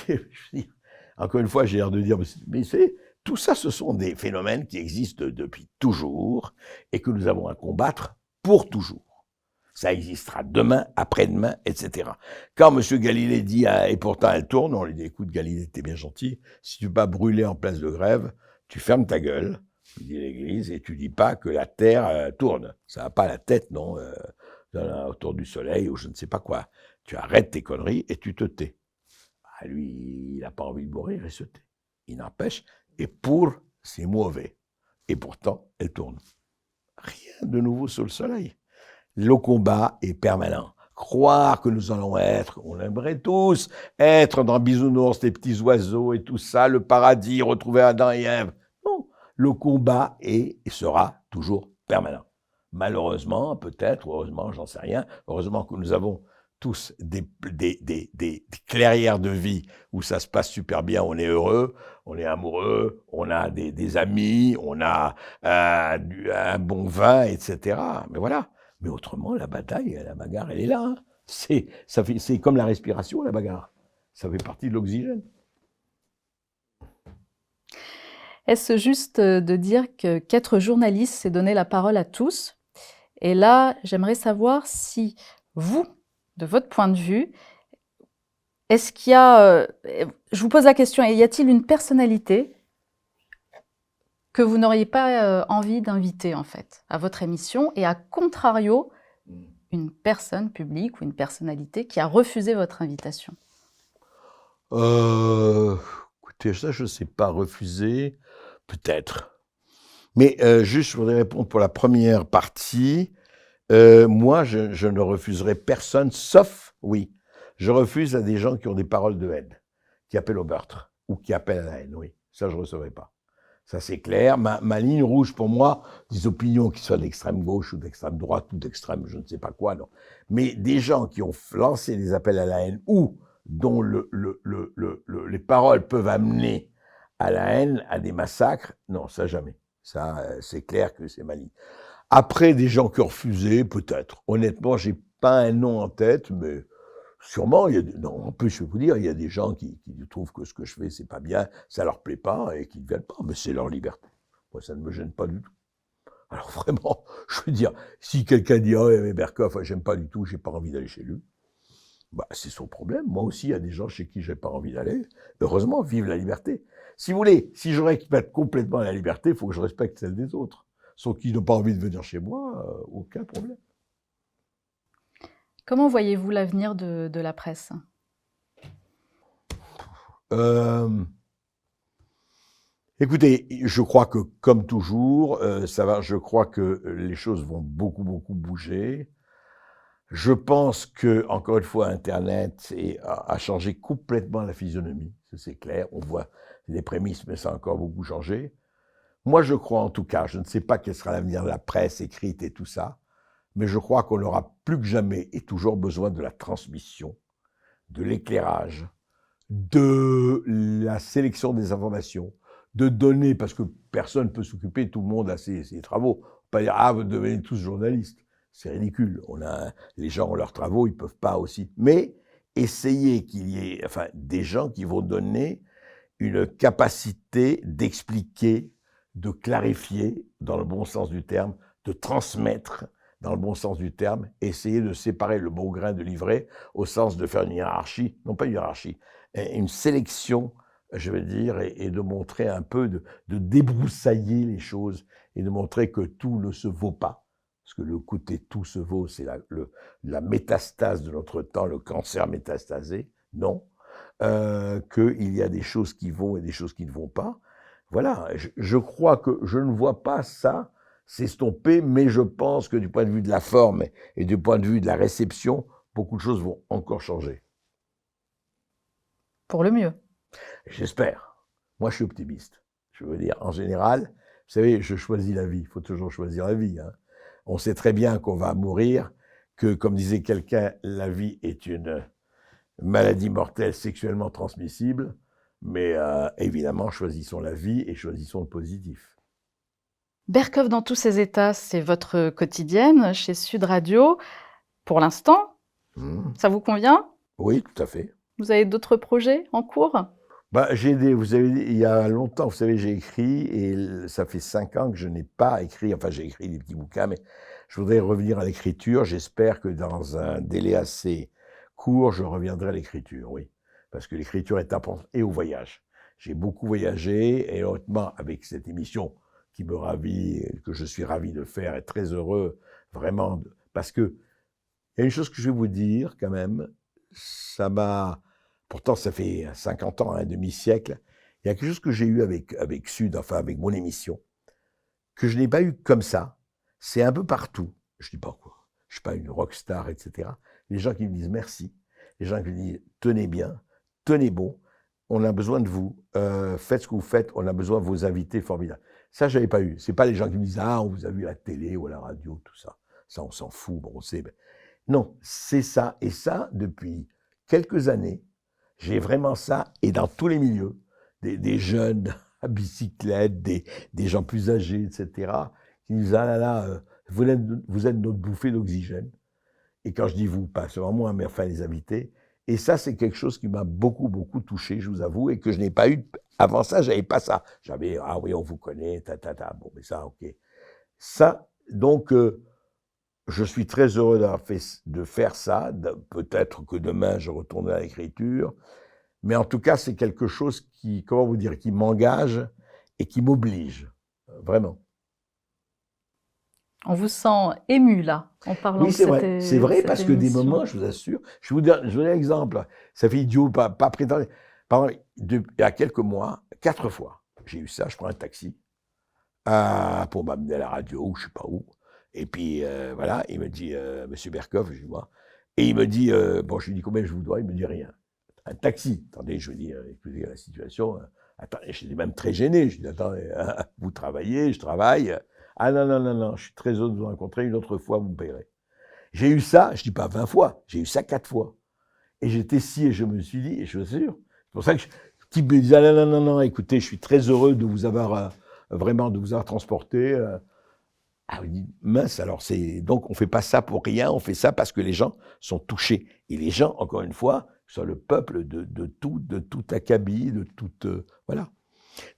encore une fois, j'ai l'air de dire, mais tout ça, ce sont des phénomènes qui existent depuis toujours et que nous avons à combattre pour toujours. Ça existera demain, après-demain, etc. Quand M. Galilée dit, et pourtant elle tourne, on lui dit, écoute Galilée, t'es bien gentil, si tu veux pas brûler en place de grève, tu fermes ta gueule, dit l'Église, et tu dis pas que la Terre tourne. Ça n'a pas la tête, non, autour du Soleil ou je ne sais pas quoi. Tu arrêtes tes conneries et tu te tais. Ah, lui, il n'a pas envie de mourir, il se tait. Il n'empêche, et pour, c'est mauvais. Et pourtant, elle tourne. Rien de nouveau sous le soleil. Le combat est permanent. Croire que nous allons être, on aimerait tous, être dans Bisounours, les petits oiseaux et tout ça, le paradis, retrouver Adam et Ève. Non, le combat est et sera toujours permanent. Malheureusement, peut-être, heureusement, j'en sais rien, heureusement que nous avons tous des clairières de vie où ça se passe super bien, on est heureux, on est amoureux, on a des amis, on a un bon vin, etc. Mais voilà. Mais autrement, la bataille, la bagarre, elle est là. Hein. C'est comme la respiration, la bagarre. Ça fait partie de l'oxygène. Est-ce juste de dire qu'être journaliste, c'est donner la parole à tous? Et là, j'aimerais savoir si vous, de votre point de vue, est-ce qu'il y a, je vous pose la question, y a-t-il une personnalité que vous n'auriez pas envie d'inviter en fait à votre émission et à contrario, une personne publique ou une personnalité qui a refusé votre invitation? Écoutez, ça je ne sais pas, refuser, peut-être. Mais juste, je voudrais répondre pour la première partie. Moi, je ne refuserai personne, sauf, oui, je refuse à des gens qui ont des paroles de haine, qui appellent au meurtre, ou qui appellent à la haine, oui. Ça, je ne recevrai pas. Ça, c'est clair. Ma ligne rouge, pour moi, des opinions qui soient d'extrême gauche, ou d'extrême droite, ou d'extrême je ne sais pas quoi, non. Mais des gens qui ont lancé des appels à la haine, ou dont les paroles peuvent amener à la haine, à des massacres, non, ça, jamais. Ça, c'est clair que c'est ma ligne. Après, des gens qui ont refusé, peut-être. Honnêtement, j'ai pas un nom en tête, mais sûrement, non, en plus, je vais vous dire, il y a des gens qui trouvent que ce que je fais, c'est pas bien, ça leur plaît pas et qui ne viennent pas, mais c'est leur liberté. Moi, ça ne me gêne pas du tout. Alors vraiment, je veux dire, si quelqu'un dit, oh, mais Berkoff, j'aime pas du tout, j'ai pas envie d'aller chez lui, bah, c'est son problème. Moi aussi, il y a des gens chez qui j'ai pas envie d'aller. Heureusement, vive la liberté. Si vous voulez, si je respecte complètement la liberté, il faut que je respecte celle des autres. Sauf qu'ils n'ont pas envie de venir chez moi, aucun problème. Comment voyez-vous l'avenir de la presse? Écoutez, je crois que, comme toujours, je crois que les choses vont beaucoup bouger. Je pense que, encore une fois, Internet a changé complètement la physionomie, ça c'est clair. On voit les prémices, mais ça a encore beaucoup changé. Moi, je crois en tout cas, je ne sais pas quel sera l'avenir de la presse écrite et tout ça, mais je crois qu'on aura plus que jamais et toujours besoin de la transmission, de l'éclairage, de la sélection des informations, de donner, parce que personne ne peut s'occuper, tout le monde a ses travaux. On ne peut pas dire, ah, vous devenez tous journalistes. C'est ridicule. Les gens ont leurs travaux, ils ne peuvent pas aussi. Mais essayez qu'il y ait des gens qui vont donner une capacité d'expliquer, de clarifier dans le bon sens du terme, de transmettre dans le bon sens du terme, essayer de séparer le bon grain de l'ivraie au sens de faire une hiérarchie, non pas une hiérarchie, une sélection, je veux dire, et de montrer un peu, de débroussailler les choses et de montrer que tout ne se vaut pas. Parce que le côté tout se vaut, c'est la métastase de notre temps, le cancer métastasé. Non. Qu'il y a des choses qui vont et des choses qui ne vont pas. Voilà. Je crois que je ne vois pas ça s'estomper, mais je pense que du point de vue de la forme et du point de vue de la réception, beaucoup de choses vont encore changer. Pour le mieux. J'espère. Moi, je suis optimiste. Je veux dire, en général, vous savez, je choisis la vie. Il faut toujours choisir la vie, hein. On sait très bien qu'on va mourir, que, comme disait quelqu'un, la vie est une maladie mortelle sexuellement transmissible, mais évidemment, choisissons la vie et choisissons le positif. Berkoff dans tous ses états, c'est votre quotidienne chez Sud Radio. Pour l'instant, ça vous convient? Oui, tout à fait. Vous avez d'autres projets en cours? Bah, il y a longtemps, vous savez, j'ai écrit, et ça fait 5 ans que je n'ai pas écrit, enfin j'ai écrit des petits bouquins, mais Je voudrais revenir à l'écriture. J'espère que dans un délai assez court, je reviendrai à l'écriture, oui. Parce que l'écriture est importante, et au voyage. J'ai beaucoup voyagé, et honnêtement, avec cette émission qui me ravit, que je suis ravi de faire, et très heureux, vraiment, parce que il y a une chose que je vais vous dire, quand même, ça m'a... Pourtant, ça fait 50 ans, un demi-siècle. Il y a quelque chose que j'ai eu avec Sud, enfin avec mon émission, que je n'ai pas eu comme ça. C'est un peu partout. Je dis pas quoi. Je suis pas une rockstar, etc. Les gens qui me disent merci. Les gens qui me disent tenez bien, tenez bon. On a besoin de vous. Faites ce que vous faites. On a besoin de vos invités formidables. Ça, j'avais pas eu. C'est pas les gens qui me disent ah, on vous a vu à la télé ou à la radio, tout ça. Ça, on s'en fout. Bon, on sait. Mais... Non, c'est ça. Et ça, depuis quelques années, j'ai vraiment ça. Et dans tous les milieux, des jeunes à bicyclette, des gens plus âgés, etc., qui disent ah là là, vous êtes notre bouffée d'oxygène. Et quand je dis vous, pas seulement moi, mais enfin les invités. Et ça, c'est quelque chose qui m'a beaucoup, beaucoup touché, je vous avoue, et que je n'ai pas eu. Avant ça, j'avais pas ça. J'avais, ah oui, on vous connaît, Bon, mais ça, ok. Ça, donc, je suis très heureux de faire ça. Peut-être que demain, je retournerai à l'écriture. Mais en tout cas, c'est quelque chose qui, comment vous dire, qui m'engage et qui m'oblige. Vraiment. On vous sent ému, là, en parlant oui, de c'est vrai. C'est vrai parce que des émission. moments, je vous assure, je vous donne un exemple. Ça fait idiot, pas prétendre. Par exemple, il y a quelques mois, 4 fois, j'ai eu ça, je prends un taxi pour m'amener à la radio ou je ne sais pas où. Et puis, voilà, il me dit, Monsieur Berkoff, je dis moi. Et il me dit, bon, je lui dis combien je vous dois, il me dit rien. Un taxi. Attendez, je lui dis, écoutez la situation. Attendez, j'étais même très gêné. Je dis, attendez, vous travaillez, je travaille. Ah non, non, non, non, je suis très heureux de vous rencontrer. Une autre fois, vous me payerez. J'ai eu ça, je ne dis pas 20 fois, j'ai eu ça 4 fois. Et j'étais si, et je me suis dit, et je suis sûr. C'est pour ça que le type me disait, ah non, non, non, non, écoutez, je suis très heureux de vous avoir, vraiment, de vous avoir transporté. Ah oui, mince, alors donc on ne fait pas ça pour rien, on fait ça parce que les gens sont touchés. Et les gens, encore une fois, sont le peuple de tout acabit, de toute... voilà.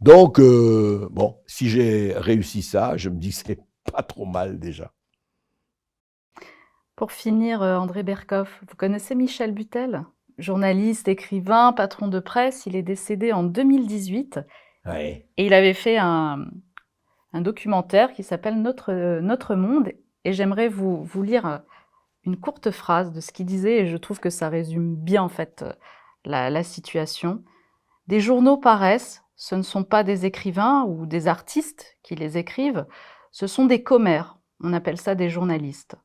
Donc, bon, si j'ai réussi ça, je me dis que c'est pas trop mal déjà. Pour finir, André Berkoff, vous connaissez Michel Butel? Journaliste, écrivain, patron de presse, il est décédé en 2018. Ouais. Et il avait fait un documentaire qui s'appelle Notre Monde. Et j'aimerais vous lire une courte phrase de ce qu'il disait, et je trouve que ça résume bien en fait la situation. Des journaux paraissent, ce ne sont pas des écrivains ou des artistes qui les écrivent, ce sont des commères, on appelle ça des journalistes.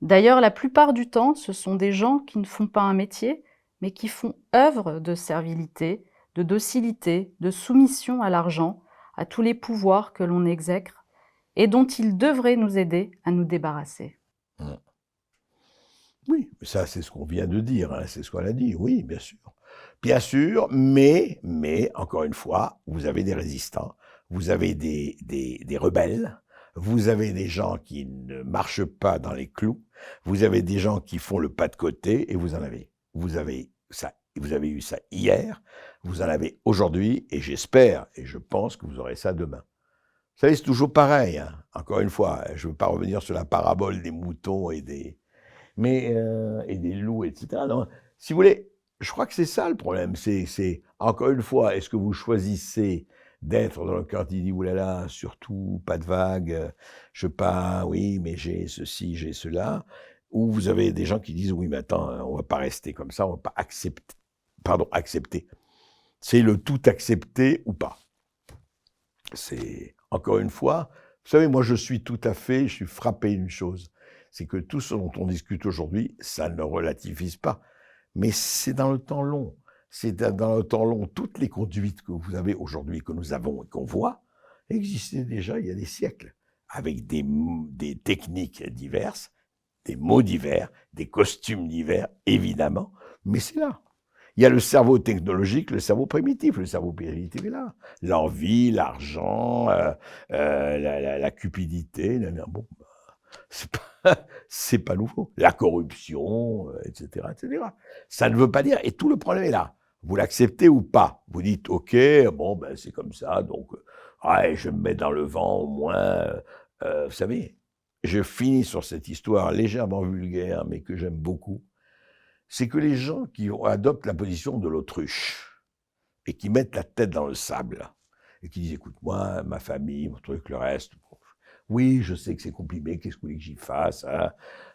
D'ailleurs, la plupart du temps, ce sont des gens qui ne font pas un métier, mais qui font œuvre de servilité, de docilité, de soumission à l'argent, à tous les pouvoirs que l'on exècre, et dont ils devraient nous aider à nous débarrasser. Oui, ça c'est ce qu'on vient de dire, hein, c'est ce qu'on a dit, oui, bien sûr. Bien sûr, mais, encore une fois, vous avez des résistants, vous avez des rebelles, vous avez des gens qui ne marchent pas dans les clous, vous avez des gens qui font le pas de côté, et vous en avez. Vous avez ça, vous avez eu ça hier, vous en avez aujourd'hui, et j'espère, et je pense que vous aurez ça demain. Vous savez, c'est toujours pareil, hein. Encore une fois, je ne veux pas revenir sur la parabole des moutons et des loups, etc. Non, si vous voulez, je crois que c'est ça le problème. C'est encore une fois, est-ce que vous choisissez d'être dans le cœur qui dit oulala, surtout pas de vague, je sais pas, oui, mais j'ai ceci, j'ai cela, ou vous avez des gens qui disent oui, mais attends, on va pas rester comme ça, on va pas accepter. Pardon, accepter. C'est le tout accepter ou pas. C'est encore une fois, vous savez, moi je suis frappé d'une chose. C'est que tout ce dont on discute aujourd'hui, ça ne relativise pas. Mais c'est dans le temps long. C'est dans le temps long. Toutes les conduites que vous avez aujourd'hui, que nous avons et qu'on voit, existaient déjà il y a des siècles, avec des techniques diverses, des mots divers, des costumes divers, évidemment, mais c'est là. Il y a le cerveau technologique, le cerveau primitif. Le cerveau primitif est là. L'envie, l'argent, la cupidité, bon, c'est pas nouveau. La corruption, etc., etc. Ça ne veut pas dire, et tout le problème est là. Vous l'acceptez ou pas? Vous dites, ok, bon, ben c'est comme ça, donc, ouais, je me mets dans le vent au moins, vous savez. je finis sur cette histoire légèrement vulgaire, mais que j'aime beaucoup, c'est que les gens qui adoptent la position de l'autruche et qui mettent la tête dans le sable et qui disent, écoute, moi, ma famille, mon truc, le reste, oui, je sais que c'est compliqué, qu'est-ce que vous voulez que j'y fasse, hein,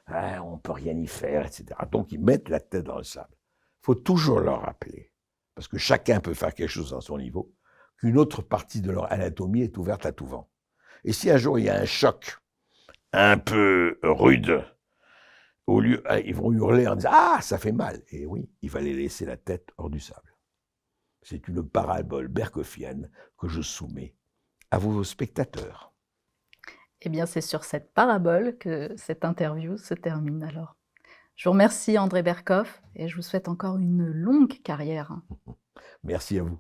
hein, on peut rien y faire, etc. Donc, ils mettent la tête dans le sable. Il faut toujours leur rappeler, parce que chacun peut faire quelque chose à son niveau, qu'une autre partie de leur anatomie est ouverte à tout vent. Et si un jour il y a un choc un peu rude, au lieu, ils vont hurler en disant « Ah, ça fait mal !» Et oui, il va les laisser la tête hors du sable. C'est une parabole berkoffienne que je soumets à vos spectateurs. Eh bien, c'est sur cette parabole que cette interview se termine alors. Je vous remercie André Berkoff et je vous souhaite encore une longue carrière. Merci à vous.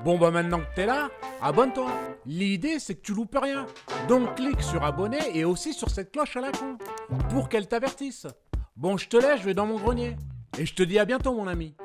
Bon bah maintenant que t'es là, abonne-toi. L'idée c'est que tu loupes rien. Donc clique sur abonner et aussi sur cette cloche à la con pour qu'elle t'avertisse. Bon je te laisse, je vais dans mon grenier. Et je te dis à bientôt mon ami.